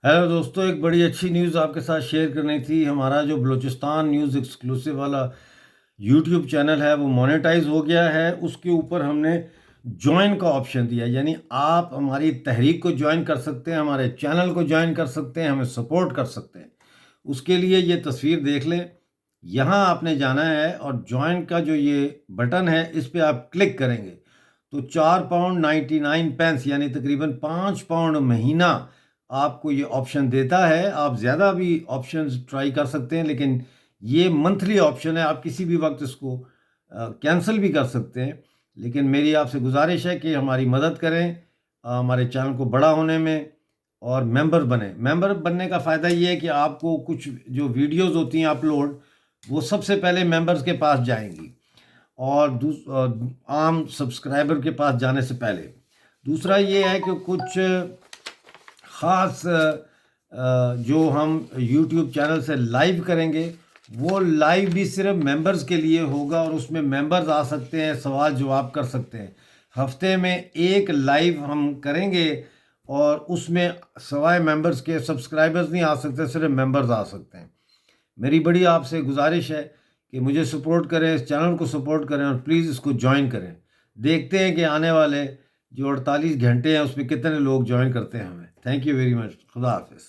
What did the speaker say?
Hello दोस्तों, एक बड़ी अच्छी न्यूज़ आपके साथ शेयर करनी थी। हमारा जो बलूचिस्तान न्यूज़ एक्सक्लूसिव वाला यूट्यूब चैनल है वो मोनेटाइज हो गया है। उसके ऊपर हमने ज्वाइन का ऑप्शन दिया, यानी आप हमारी तहरीक को ज्वाइन कर सकते हैं, हमारे चैनल को ज्वाइन कर सकते हैं, हमें सपोर्ट कर सकते हैं। उसके लिए ये तस्वीर देख लें, यहाँ आपने जाना है और ज्वाइन का जो ये बटन है इस पर आप क्लिक करेंगे तो 4 पाउंड 99 पेंस यानी तकरीबन 5 पाउंड महीना आपको ये ऑप्शन देता है। आप ज़्यादा भी ऑप्शंस ट्राई कर सकते हैं, लेकिन ये मंथली ऑप्शन है। आप किसी भी वक्त इसको कैंसिल भी कर सकते हैं। लेकिन मेरी आपसे गुजारिश है कि हमारी मदद करें हमारे चैनल को बड़ा होने में, और मेंबर बने। मेंबर बनने का फ़ायदा ये है कि आपको कुछ जो वीडियोस होती हैं अपलोड, वो सबसे पहले मेंबर्स के पास जाएंगी और आम सब्सक्राइबर के पास जाने से पहले। दूसरा ये है कि कुछ ख़ास जो हम YouTube चैनल से लाइव करेंगे, वो लाइव भी सिर्फ मेंबर्स के लिए होगा और उसमें मेंबर्स आ सकते हैं, सवाल जवाब कर सकते हैं। हफ्ते में एक लाइव हम करेंगे और उसमें सवाए मेंबर्स के सब्सक्राइबर्स नहीं आ सकते, सिर्फ मेंबर्स आ सकते हैं। मेरी बड़ी आपसे गुजारिश है कि मुझे सपोर्ट करें, इस चैनल को सपोर्ट करें और प्लीज़ इसको ज्वाइन करें। देखते हैं कि आने वाले जो 48 घंटे हैं उसमें कितने लोग ज्वाइन करते हैं हमें। Thank you very much. खुदा हाफिज़।